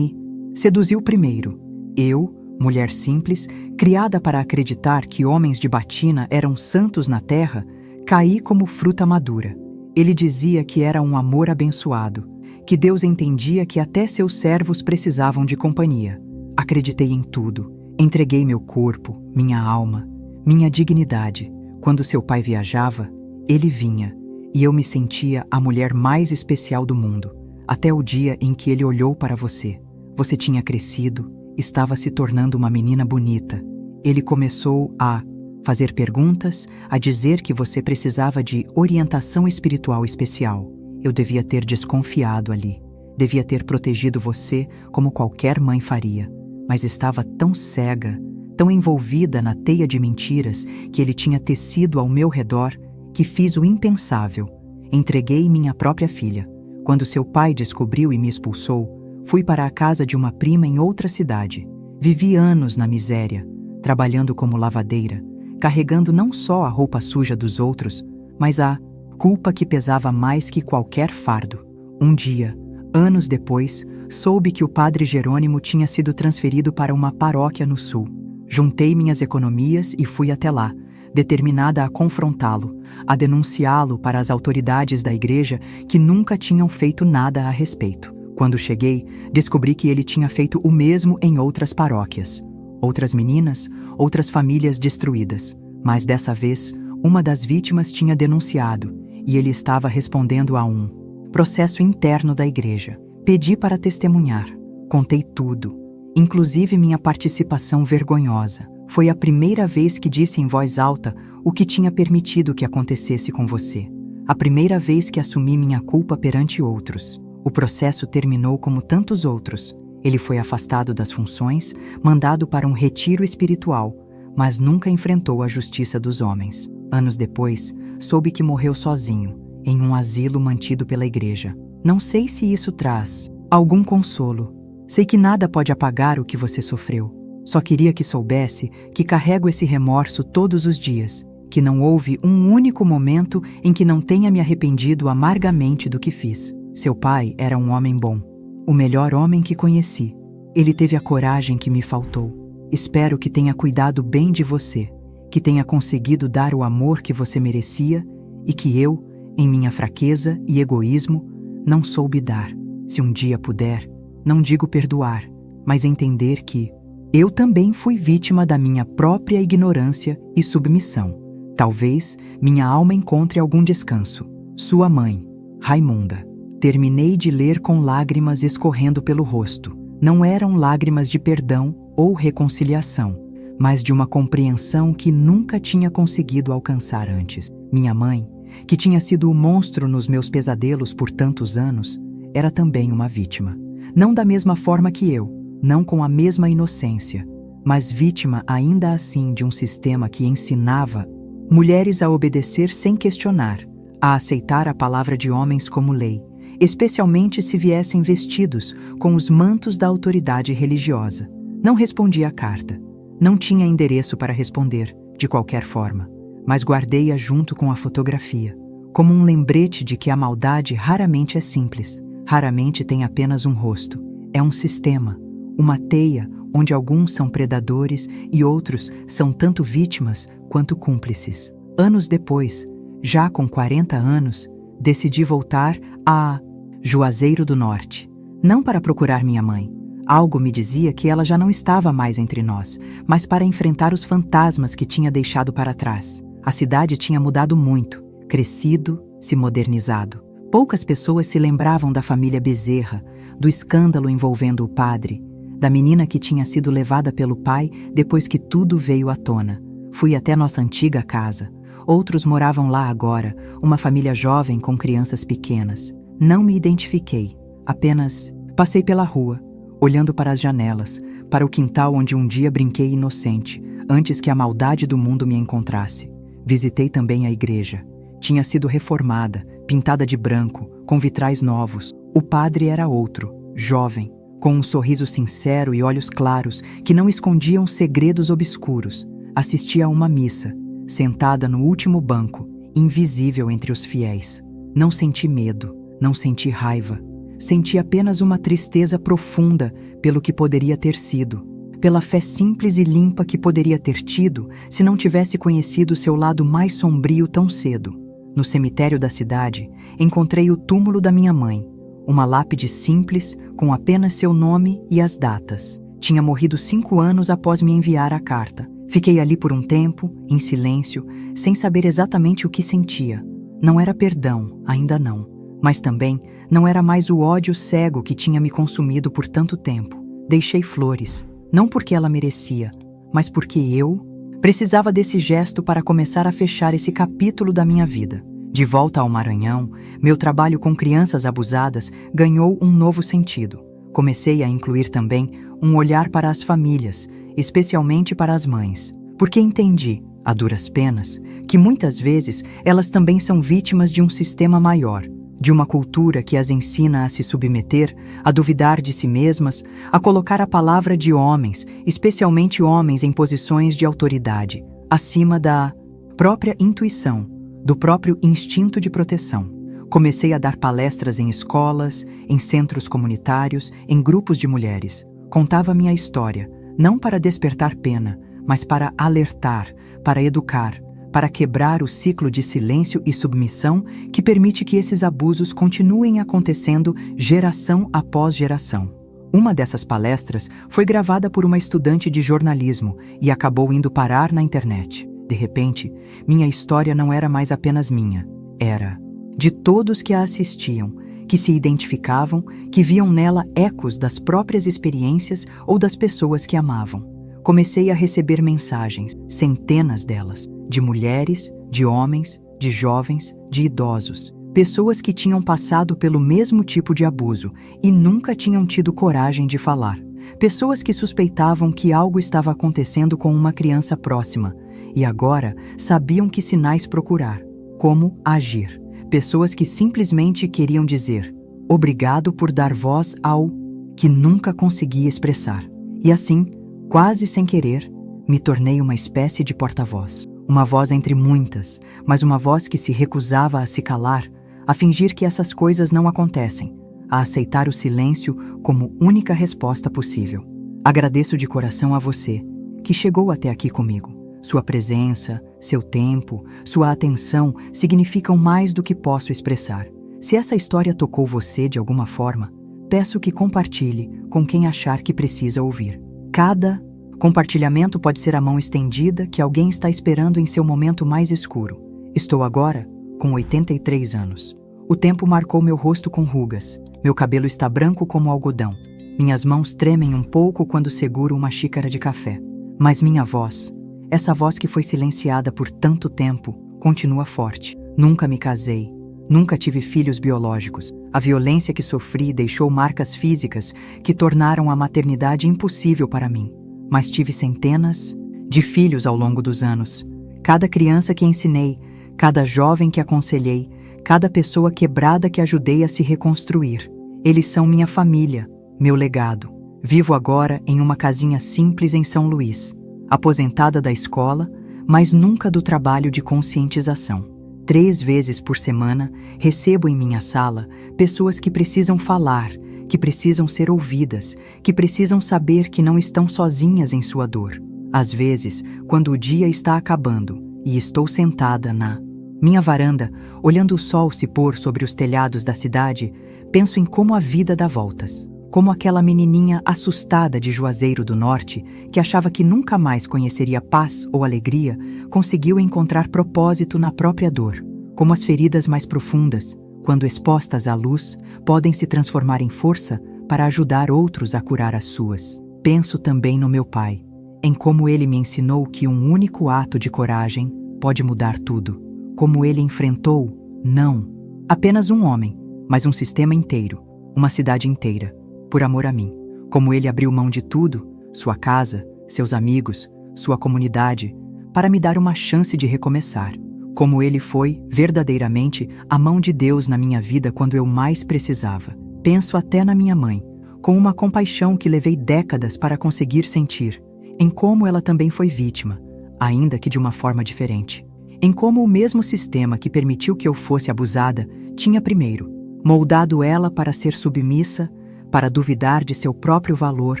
seduziu primeiro. Eu, mulher simples, criada para acreditar que homens de batina eram santos na terra, caí como fruta madura. Ele dizia que era um amor abençoado, que Deus entendia que até seus servos precisavam de companhia. Acreditei em tudo. Entreguei meu corpo, minha alma, minha dignidade. Quando seu pai viajava, ele vinha, e eu me sentia a mulher mais especial do mundo, até o dia em que ele olhou para você. Você tinha crescido, estava se tornando uma menina bonita. Ele começou a fazer perguntas, a dizer que você precisava de orientação espiritual especial. Eu devia ter desconfiado ali. Devia ter protegido você como qualquer mãe faria. Mas estava tão cega, tão envolvida na teia de mentiras que ele tinha tecido ao meu redor, que fiz o impensável. Entreguei minha própria filha. Quando seu pai descobriu e me expulsou, fui para a casa de uma prima em outra cidade. Vivi anos na miséria, trabalhando como lavadeira, carregando não só a roupa suja dos outros, mas a culpa que pesava mais que qualquer fardo. Um dia, anos depois, soube que o padre Jerônimo tinha sido transferido para uma paróquia no sul. Juntei minhas economias e fui até lá, determinada a confrontá-lo, a denunciá-lo para as autoridades da igreja que nunca tinham feito nada a respeito. Quando cheguei, descobri que ele tinha feito o mesmo em outras paróquias. Outras meninas, outras famílias destruídas. Mas dessa vez, uma das vítimas tinha denunciado e ele estava respondendo a um processo interno da igreja. Pedi para testemunhar. Contei tudo, inclusive minha participação vergonhosa. Foi a primeira vez que disse em voz alta o que tinha permitido que acontecesse com você. A primeira vez que assumi minha culpa perante outros. O processo terminou como tantos outros. Ele foi afastado das funções, mandado para um retiro espiritual, mas nunca enfrentou a justiça dos homens. Anos depois, soube que morreu sozinho, em um asilo mantido pela igreja. Não sei se isso traz algum consolo. Sei que nada pode apagar o que você sofreu. Só queria que soubesse que carrego esse remorso todos os dias, que não houve um único momento em que não tenha me arrependido amargamente do que fiz. Seu pai era um homem bom, o melhor homem que conheci. Ele teve a coragem que me faltou. Espero que tenha cuidado bem de você, que tenha conseguido dar o amor que você merecia e que eu, em minha fraqueza e egoísmo, não soube dar. Se um dia puder, não digo perdoar, mas entender que eu também fui vítima da minha própria ignorância e submissão. Talvez minha alma encontre algum descanso. Sua mãe, Raimunda. Terminei de ler com lágrimas escorrendo pelo rosto. Não eram lágrimas de perdão ou reconciliação, mas de uma compreensão que nunca tinha conseguido alcançar antes. Minha mãe, que tinha sido o monstro nos meus pesadelos por tantos anos, era também uma vítima. Não da mesma forma que eu, não com a mesma inocência, mas vítima ainda assim de um sistema que ensinava mulheres a obedecer sem questionar, a aceitar a palavra de homens como lei, especialmente se viessem vestidos com os mantos da autoridade religiosa. Não respondi à carta. Não tinha endereço para responder, de qualquer forma, mas guardei-a junto com a fotografia, como um lembrete de que a maldade raramente é simples, raramente tem apenas um rosto. É um sistema, uma teia onde alguns são predadores e outros são tanto vítimas quanto cúmplices. Anos depois, já com 40 anos, decidi voltar a Juazeiro do Norte. Não para procurar minha mãe. Algo me dizia que ela já não estava mais entre nós, mas para enfrentar os fantasmas que tinha deixado para trás. A cidade tinha mudado muito, crescido, se modernizado. Poucas pessoas se lembravam da família Bezerra, do escândalo envolvendo o padre, da menina que tinha sido levada pelo pai depois que tudo veio à tona. Fui até nossa antiga casa. Outros moravam lá agora, uma família jovem com crianças pequenas. Não me identifiquei, apenas passei pela rua. olhando para as janelas, para o quintal onde um dia brinquei inocente, antes que a maldade do mundo me encontrasse. Visitei também a igreja. Tinha sido reformada, pintada de branco, com vitrais novos. O padre era outro, jovem, com um sorriso sincero e olhos claros que não escondiam segredos obscuros. Assistia a uma missa, sentada no último banco, invisível entre os fiéis. Não senti medo, não senti raiva. Senti apenas uma tristeza profunda pelo que poderia ter sido, pela fé simples e limpa que poderia ter tido se não tivesse conhecido seu lado mais sombrio tão cedo. No cemitério da cidade, encontrei o túmulo da minha mãe, uma lápide simples com apenas seu nome e as datas. Tinha morrido 5 anos após me enviar a carta. Fiquei ali por um tempo, em silêncio, sem saber exatamente o que sentia. Não era perdão, ainda não, mas também não era mais o ódio cego que tinha me consumido por tanto tempo. Deixei flores, não porque ela merecia, mas porque eu precisava desse gesto para começar a fechar esse capítulo da minha vida. De volta ao Maranhão, meu trabalho com crianças abusadas ganhou um novo sentido. Comecei a incluir também um olhar para as famílias, especialmente para as mães, porque entendi, a duras penas, que muitas vezes elas também são vítimas de um sistema maior, de uma cultura que as ensina a se submeter, a duvidar de si mesmas, a colocar a palavra de homens, especialmente homens em posições de autoridade, acima da própria intuição, do próprio instinto de proteção. Comecei a dar palestras em escolas, em centros comunitários, em grupos de mulheres. Contava minha história, não para despertar pena, mas para alertar, para educar, para quebrar o ciclo de silêncio e submissão que permite que esses abusos continuem acontecendo geração após geração. Uma dessas palestras foi gravada por uma estudante de jornalismo e acabou indo parar na internet. De repente, minha história não era mais apenas minha, era de todos que a assistiam, que se identificavam, que viam nela ecos das próprias experiências ou das pessoas que amavam. Comecei a receber mensagens, centenas delas, de mulheres, de homens, de jovens, de idosos, pessoas que tinham passado pelo mesmo tipo de abuso e nunca tinham tido coragem de falar. Pessoas que suspeitavam que algo estava acontecendo com uma criança próxima e agora sabiam que sinais procurar, como agir. Pessoas que simplesmente queriam dizer obrigado por dar voz ao que nunca conseguia expressar. E assim, quase sem querer, me tornei uma espécie de porta-voz. Uma voz entre muitas, mas uma voz que se recusava a se calar, a fingir que essas coisas não acontecem, a aceitar o silêncio como única resposta possível. Agradeço de coração a você, que chegou até aqui comigo. Sua presença, seu tempo, sua atenção significam mais do que posso expressar. Se essa história tocou você de alguma forma, peço que compartilhe com quem achar que precisa ouvir. Cada compartilhamento pode ser a mão estendida que alguém está esperando em seu momento mais escuro. Estou agora com 83 anos. O tempo marcou meu rosto com rugas. Meu cabelo está branco como algodão. Minhas mãos tremem um pouco quando seguro uma xícara de café. Mas minha voz, essa voz que foi silenciada por tanto tempo, continua forte. Nunca me casei. Nunca tive filhos biológicos. A violência que sofri deixou marcas físicas que tornaram a maternidade impossível para mim. Mas tive centenas de filhos ao longo dos anos. Cada criança que ensinei, cada jovem que aconselhei, cada pessoa quebrada que ajudei a se reconstruir. Eles são minha família, meu legado. Vivo agora em uma casinha simples em São Luís, aposentada da escola, mas nunca do trabalho de conscientização. 3 vezes por semana, recebo em minha sala pessoas que precisam falar, que precisam ser ouvidas, que precisam saber que não estão sozinhas em sua dor. Às vezes, quando o dia está acabando e estou sentada na minha varanda, olhando o sol se pôr sobre os telhados da cidade, penso em como a vida dá voltas. Como aquela menininha assustada de Juazeiro do Norte, que achava que nunca mais conheceria paz ou alegria, conseguiu encontrar propósito na própria dor. Como as feridas mais profundas, quando expostas à luz, podem se transformar em força para ajudar outros a curar as suas. Penso também no meu pai, em como ele me ensinou que um único ato de coragem pode mudar tudo. Como ele enfrentou, não apenas um homem, mas um sistema inteiro, uma cidade inteira, por amor a mim. como ele abriu mão de tudo, sua casa, seus amigos, sua comunidade, para me dar uma chance de recomeçar. Como ele foi, verdadeiramente, a mão de Deus na minha vida quando eu mais precisava. Penso até na minha mãe, com uma compaixão que levei décadas para conseguir sentir, em como ela também foi vítima, ainda que de uma forma diferente. Em como o mesmo sistema que permitiu que eu fosse abusada tinha primeiro moldado ela para ser submissa, para duvidar de seu próprio valor,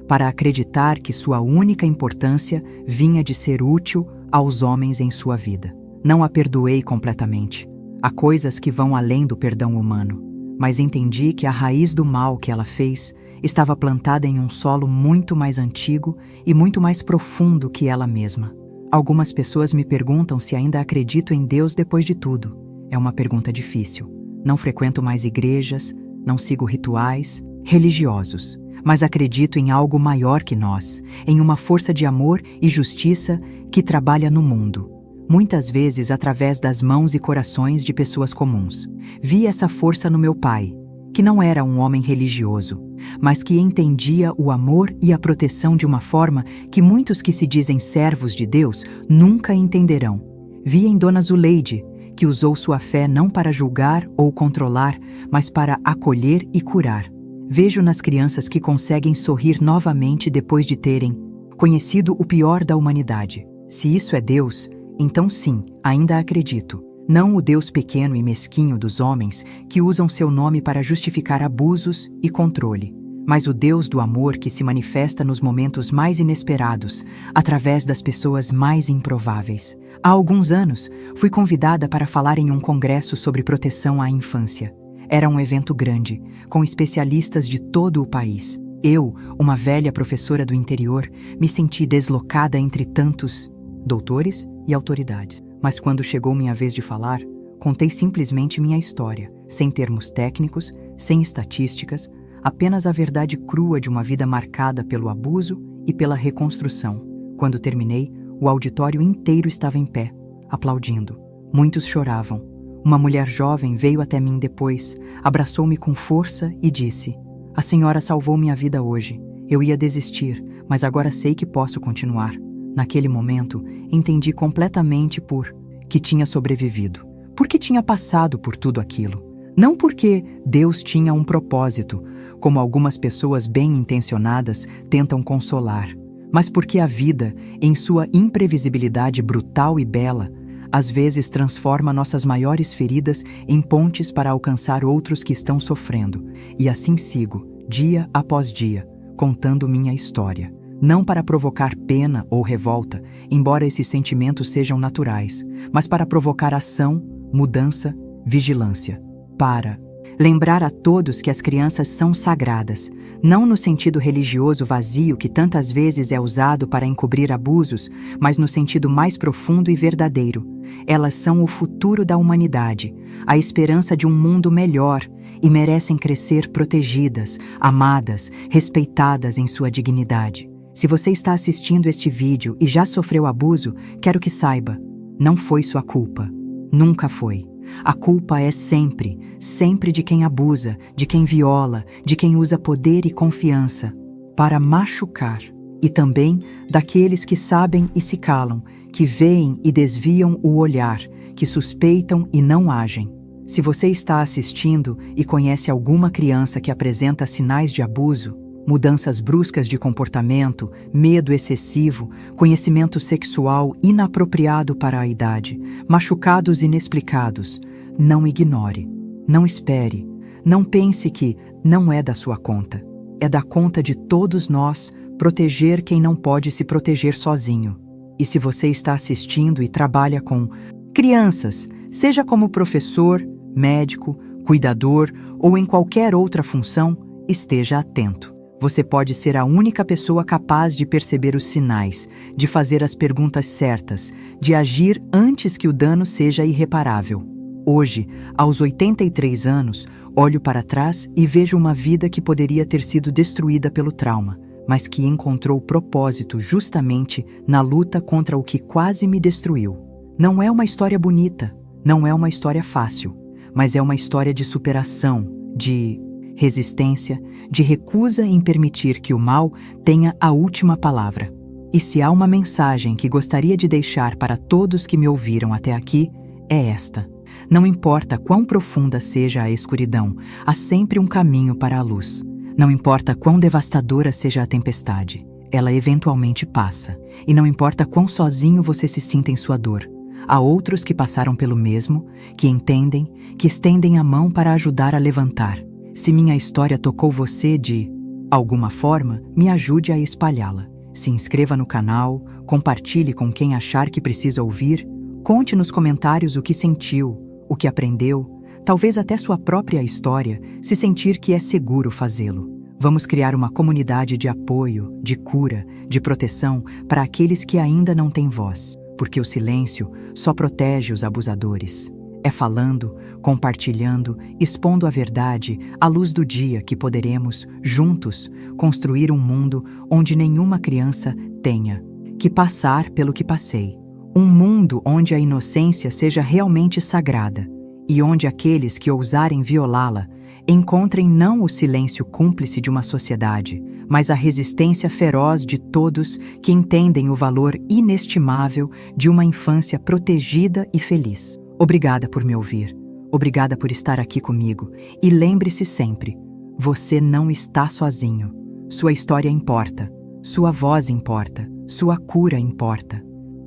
para acreditar que sua única importância vinha de ser útil aos homens em sua vida. Não a perdoei completamente. Há coisas que vão além do perdão humano, mas entendi que a raiz do mal que ela fez estava plantada em um solo muito mais antigo e muito mais profundo que ela mesma. Algumas pessoas me perguntam se ainda acredito em Deus depois de tudo. É uma pergunta difícil. Não frequento mais igrejas, não sigo rituais religiosos, mas acredito em algo maior que nós, em uma força de amor e justiça que trabalha no mundo, muitas vezes através das mãos e corações de pessoas comuns. Vi essa força no meu pai, que não era um homem religioso, mas que entendia o amor e a proteção de uma forma que muitos que se dizem servos de Deus nunca entenderão. Vi em Dona Zuleide, que usou sua fé não para julgar ou controlar, mas para acolher e curar. Vejo nas crianças que conseguem sorrir novamente depois de terem conhecido o pior da humanidade. Se isso é Deus, então sim, ainda acredito. Não o Deus pequeno e mesquinho dos homens que usam seu nome para justificar abusos e controle, mas o Deus do amor que se manifesta nos momentos mais inesperados, através das pessoas mais improváveis. Há alguns anos, fui convidada para falar em um congresso sobre proteção à infância. Era um evento grande, com especialistas de todo o país. Eu, uma velha professora do interior, me senti deslocada entre tantos doutores e autoridades. Mas quando chegou minha vez de falar, contei simplesmente minha história, sem termos técnicos, sem estatísticas, apenas a verdade crua de uma vida marcada pelo abuso e pela reconstrução. Quando terminei, o auditório inteiro estava em pé, aplaudindo. Muitos choravam. Uma mulher jovem veio até mim depois, abraçou-me com força e disse: "A senhora salvou minha vida hoje. Eu ia desistir, mas agora sei que posso continuar." Naquele momento, entendi completamente por que tinha sobrevivido, porque tinha passado por tudo aquilo. Não porque Deus tinha um propósito, como algumas pessoas bem-intencionadas tentam consolar, mas porque a vida, em sua imprevisibilidade brutal e bela, às vezes transforma nossas maiores feridas em pontes para alcançar outros que estão sofrendo. E assim sigo, dia após dia, contando minha história. Não para provocar pena ou revolta, embora esses sentimentos sejam naturais, mas para provocar ação, mudança, vigilância. Para lembrar a todos que as crianças são sagradas, não no sentido religioso vazio que tantas vezes é usado para encobrir abusos, mas no sentido mais profundo e verdadeiro. Elas são o futuro da humanidade, a esperança de um mundo melhor, e merecem crescer protegidas, amadas, respeitadas em sua dignidade. Se você está assistindo este vídeo e já sofreu abuso, quero que saiba, não foi sua culpa. Nunca foi. A culpa é sempre, sempre de quem abusa, de quem viola, de quem usa poder e confiança para machucar. E também daqueles que sabem e se calam, que veem e desviam o olhar, que suspeitam e não agem. Se você está assistindo e conhece alguma criança que apresenta sinais de abuso, mudanças bruscas de comportamento, medo excessivo, conhecimento sexual inapropriado para a idade, machucados inexplicados, não ignore, não espere, não pense que não é da sua conta. É da conta de todos nós proteger quem não pode se proteger sozinho. E se você está assistindo e trabalha com crianças, seja como professor, médico, cuidador ou em qualquer outra função, esteja atento. Você pode ser a única pessoa capaz de perceber os sinais, de fazer as perguntas certas, de agir antes que o dano seja irreparável. Hoje, aos 83 anos, olho para trás e vejo uma vida que poderia ter sido destruída pelo trauma, mas que encontrou propósito justamente na luta contra o que quase me destruiu. Não é uma história bonita, não é uma história fácil, mas é uma história de superação, de resistência, de recusa em permitir que o mal tenha a última palavra. E se há uma mensagem que gostaria de deixar para todos que me ouviram até aqui, é esta: não importa quão profunda seja a escuridão, há sempre um caminho para a luz. Não importa quão devastadora seja a tempestade, ela eventualmente passa. E não importa quão sozinho você se sinta em sua dor, há outros que passaram pelo mesmo, que entendem, que estendem a mão para ajudar a levantar. Se minha história tocou você de alguma forma, me ajude a espalhá-la. Se inscreva no canal, compartilhe com quem achar que precisa ouvir, conte nos comentários o que sentiu, o que aprendeu, talvez até sua própria história, se sentir que é seguro fazê-lo. Vamos criar uma comunidade de apoio, de cura, de proteção para aqueles que ainda não têm voz, porque o silêncio só protege os abusadores. É falando, compartilhando, expondo a verdade, à luz do dia que poderemos, juntos, construir um mundo onde nenhuma criança tenha que passar pelo que passei. Um mundo onde a inocência seja realmente sagrada e onde aqueles que ousarem violá-la encontrem não o silêncio cúmplice de uma sociedade, mas a resistência feroz de todos que entendem o valor inestimável de uma infância protegida e feliz. Obrigada por me ouvir. Obrigada por estar aqui comigo. E lembre-se sempre, você não está sozinho. Sua história importa. Sua voz importa. Sua cura importa.